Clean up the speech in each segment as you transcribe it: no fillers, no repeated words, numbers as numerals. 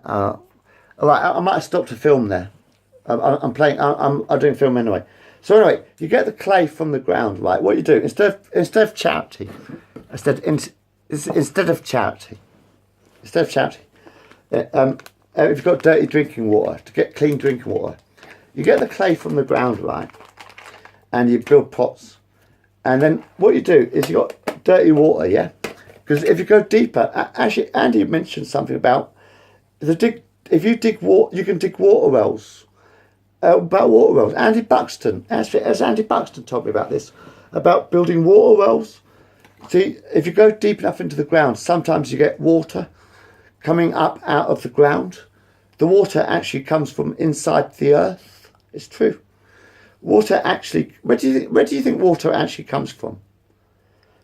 All right, I might have stopped to film there. I'm playing. I'm doing film anyway. So anyway, you get the clay from the ground, right? What you do instead of charity, instead of charity, if you've got dirty drinking water, to get clean drinking water, you get the clay from the ground, right? And you build pots, and then what you do is you got dirty water, yeah. Because if you go deeper, actually, Andy mentioned something about if you dig water, you can dig water wells. About water wells, Andy Buxton told me about this, about building water wells. See, if you go deep enough into the ground, sometimes you get water coming up out of the ground. The water actually comes from inside the earth. It's true. Water actually, where do you think water actually comes from?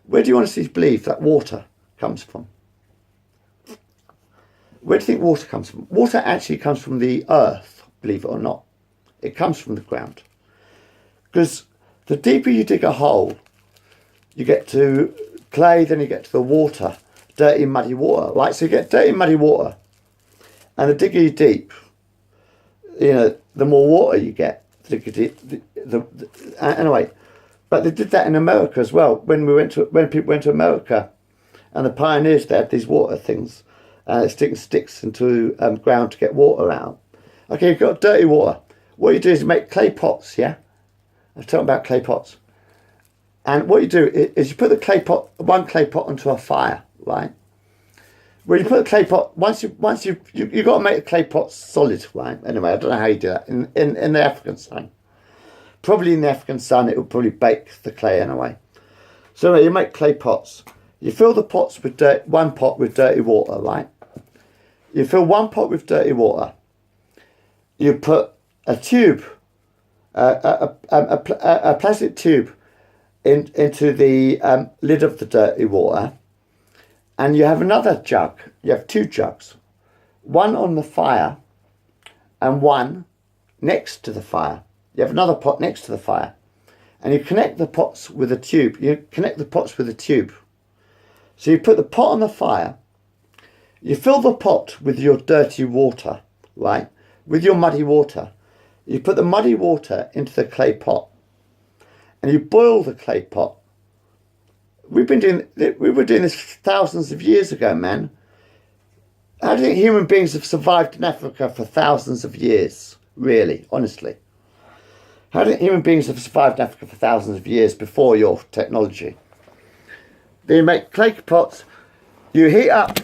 Where do you honestly believe that water comes from? Where do you think water comes from? Water actually comes from the earth, believe it or not. It comes from the ground. Because the deeper you dig a hole, you get to clay, then you get to the water, dirty, muddy water. Right, so you get dirty, muddy water. And the digger you deep, the more water you get. Anyway, but they did that in America as well. When people went to America, and the pioneers, they had these water things, sticks into ground to get water out. Okay, you've got dirty water. What you do is you make clay pots, yeah? I've talked about clay pots. And what you do is you put the one clay pot onto a fire, right? When you put the clay pot, once you've got to make the clay pot solid, right? Anyway, I don't know how you do that in the African sun. Probably in the African sun, it will probably bake the clay anyway. So anyway, you make clay pots. You fill the pots with one pot with dirty water, right? You fill one pot with dirty water. You put a tube, a plastic tube into the lid of the dirty water, and you have another jug. You have two jugs, one on the fire and one next to the fire. You have another pot next to the fire, and you connect the pots with a tube. So you put the pot on the fire, you fill the pot with your dirty water, right? With your muddy water. You put the muddy water into the clay pot, and you boil the clay pot. We were doing this thousands of years ago, man. How do you think human beings have survived in Africa for thousands of years? Really, honestly. How do you think human beings have survived in Africa for thousands of years before your technology? Then you make clay pots, you heat up.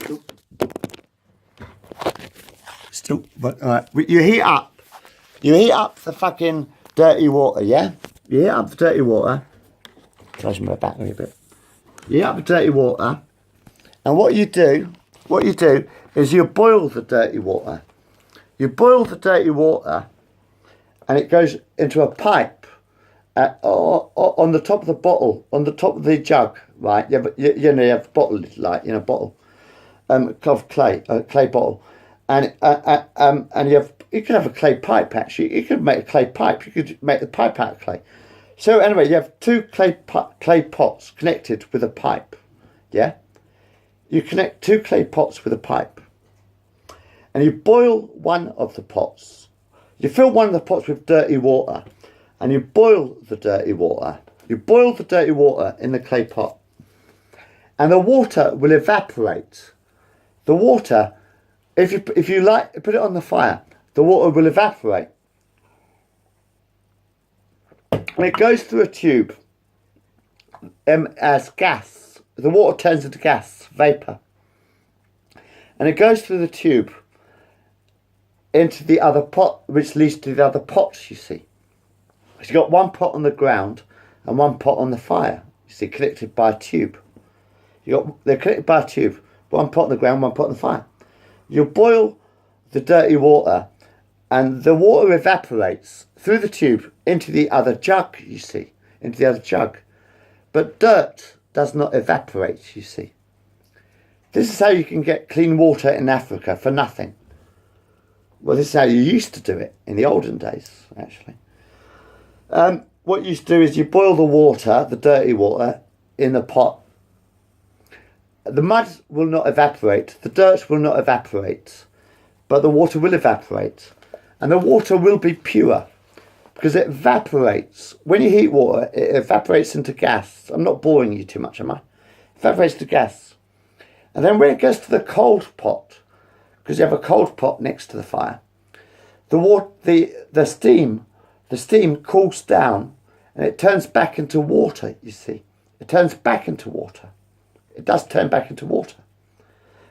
You heat up the fucking dirty water, yeah? You heat up the dirty water. Tries my back a little bit. You heat up the dirty water, and what you do is you boil the dirty water. You boil the dirty water, and it goes into a pipe on the top of the bottle, on the top of the jug, right? You have a bottle, bottle of clay, a clay bottle, and you could have a clay pipe. Actually, you could make a clay pipe. You could make the pipe out of clay. So anyway, you have two clay pots connected with a pipe. Yeah, you connect two clay pots with a pipe, and you boil one of the pots. You fill one of the pots with dirty water, and you boil the dirty water. You boil the dirty water in the clay pot, and the water will evaporate. The water, if you put it on the fire, the water will evaporate. And it goes through a tube as gas. The water turns into gas, vapour. And it goes through the tube into the other pot, which leads to the other pots, you see. So you've got one pot on the ground and one pot on the fire, you see, connected by a tube. They're connected by a tube, one pot on the ground, one pot on the fire. You boil the dirty water, and the water evaporates through the tube into the other jug, you see, into the other jug. But dirt does not evaporate, you see. This is how you can get clean water in Africa for nothing. Well, this is how you used to do it in the olden days, actually. What you used to do is you boil the water, the dirty water, in the pot. The mud will not evaporate, the dirt will not evaporate, but the water will evaporate. And the water will be pure because it evaporates. When you heat water, it evaporates into gas. I'm not boring you too much, am I? It evaporates to gas. And then when it goes to the cold pot, because you have a cold pot next to the fire, the steam cools down and it turns back into water, you see. It turns back into water. It does turn back into water.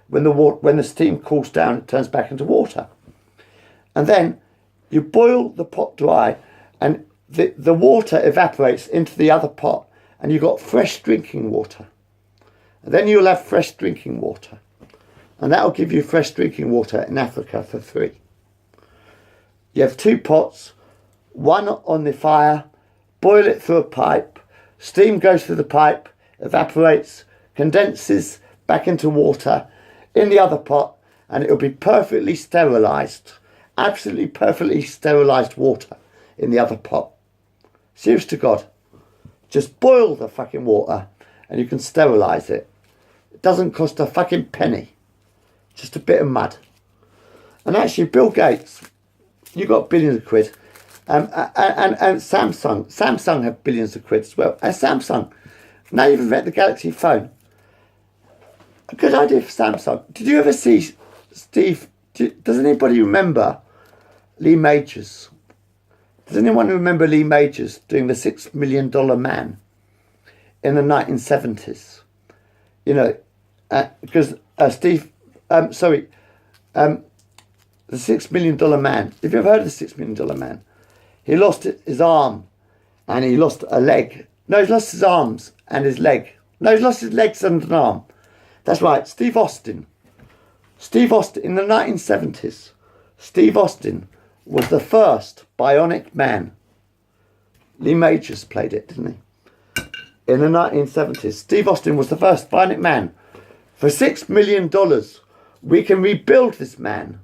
When the steam cools down, it turns back into water. And then you boil the pot dry and the water evaporates into the other pot and you've got fresh drinking water. And then you'll have fresh drinking water. And that'll give you fresh drinking water in Africa for free. You have 2 pots, one on the fire, boil it through a pipe, steam goes through the pipe, evaporates, condenses back into water in the other pot, and it'll be perfectly sterilised. Absolutely perfectly sterilised water in the other pot. Serious to God. Just boil the fucking water and you can sterilise it. It doesn't cost a fucking penny. Just a bit of mud. And actually, Bill Gates, you got billions of quid. And Samsung have billions of quid as well. And Samsung, now you've invented the Galaxy phone. A good idea for Samsung. Did you ever see Steve? Does anybody remember Lee Majors? Does anyone remember Lee Majors doing the $6 Million Man in the 1970s? You know, because the $6 Million Man. Have you ever heard of the $6 Million Man? He lost his arm and he lost a leg. No, he lost his arms and his leg. No, he lost his legs and an arm. That's right, Steve Austin. Steve Austin, in the 1970s, Steve Austin was the first bionic man. Lee Majors played it, didn't he? In the 1970s, Steve Austin was the first bionic man. For $6 million, we can rebuild this man.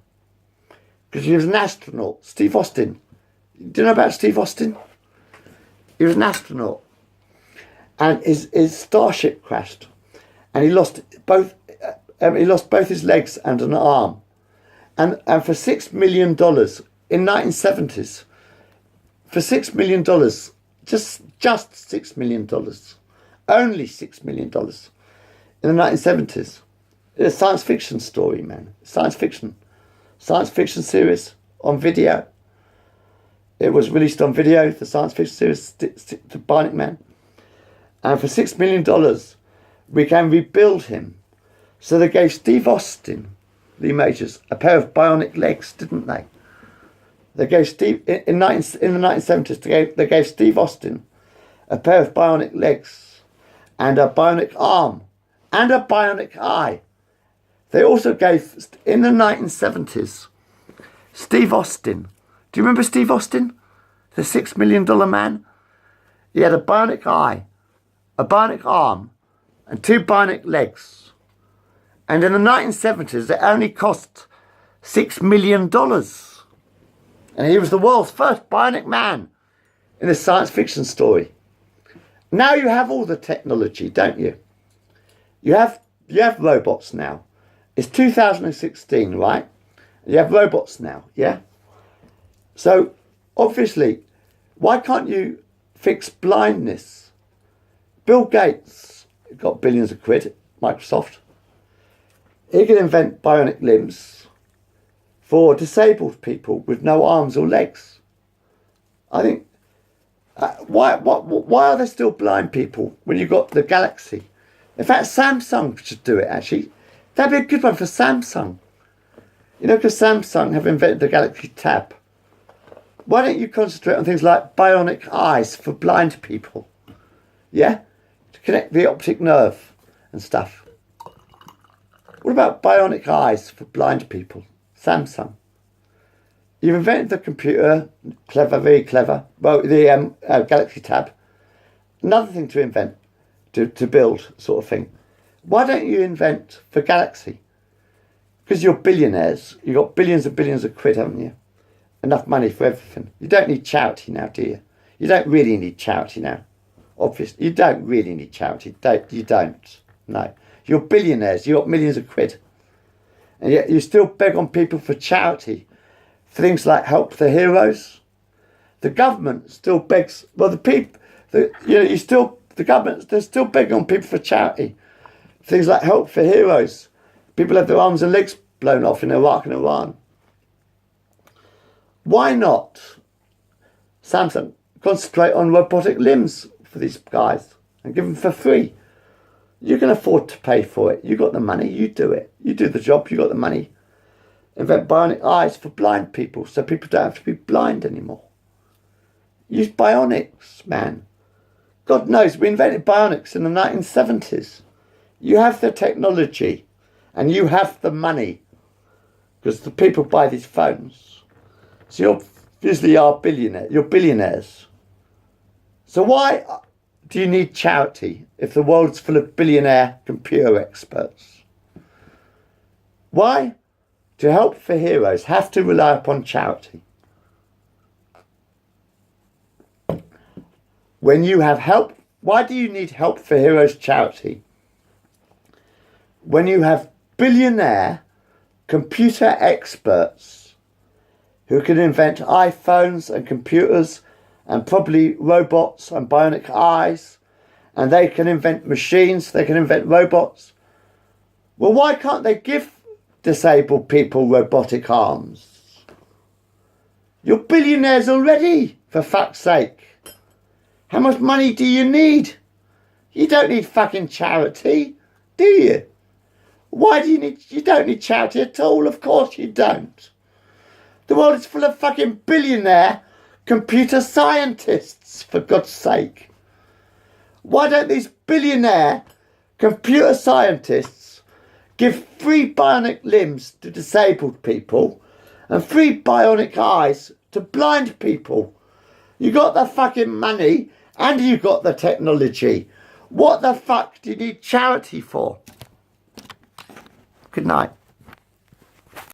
Because he was an astronaut. Steve Austin. Do you know about Steve Austin? He was an astronaut. And his starship crashed. And he lost both his legs and an arm. And for $6 million in 1970s, for $6 million, just $6 million, only $6 million in the 1970s. It's a science fiction story, man. Science fiction series on video. It was released on video, the science fiction series, The Bionic Man. And for $6 million, we can rebuild him. So they gave Steve Austin, Lee Majors, a pair of bionic legs, didn't they? They gave Steve, in the 1970s, they gave Steve Austin a pair of bionic legs and a bionic arm and a bionic eye. They also gave, in the 1970s, Steve Austin. Do you remember Steve Austin? The $6 Million Man? He had a bionic eye, a bionic arm, and 2 bionic legs. And in the 1970s, it only cost $6 million. And he was the world's first bionic man in a science fiction story. Now you have all the technology, don't you? You have robots now. It's 2016, right? You have robots now, yeah? So, obviously, why can't you fix blindness? Bill Gates got billions of quid, Microsoft. He can invent bionic limbs for disabled people with no arms or legs. I think, why are there still blind people when you've got the Galaxy? In fact, Samsung should do it, actually. That'd be a good one for Samsung. You know, because Samsung have invented the Galaxy Tab. Why don't you concentrate on things like bionic eyes for blind people? Yeah? To connect the optic nerve and stuff. What about bionic eyes for blind people? Samsung. You've invented the computer. Clever, very clever. Well, the Galaxy Tab. Another thing to invent, to build, sort of thing. Why don't you invent for Galaxy? Because you're billionaires. You've got billions and billions of quid, haven't you? Enough money for everything. You don't need charity now, do you? You don't really need charity now. Obviously, you don't really need charity. You don't. No. You're billionaires. You've got millions of quid. And yet you still beg on people for charity. Things like Help the Heroes. The government still begs, well, the people, the government, they're still begging on people for charity. Things like Help for Heroes. People have their arms and legs blown off in Iraq and Iran. Why not, Samsung, concentrate on robotic limbs for these guys and give them for free? You can afford to pay for it. You got the money, you do it. You do the job, you got the money. Invent bionic eyes for blind people so people don't have to be blind anymore. Use bionics, man. God knows, we invented bionics in the 1970s. You have the technology and you have the money because the people buy these phones. So you're usually you're billionaires. So why do you need charity if the world's full of billionaire computer experts? Why do Help for Heroes have to rely upon charity? When you have help, why do you need Help for Heroes charity? When you have billionaire computer experts who can invent iPhones and computers and probably robots and bionic eyes, and they can invent machines, they can invent robots. Well, why can't they give disabled people robotic arms? You're billionaires already, for fuck's sake. How much money do you need? You don't need fucking charity, do you? Why do you don't need charity at all? Of course you don't. The world is full of fucking billionaire computer scientists, for God's sake. Why don't these billionaire computer scientists give free bionic limbs to disabled people and free bionic eyes to blind people? You got the fucking money and you got the technology. What the fuck do you need charity for? Good night.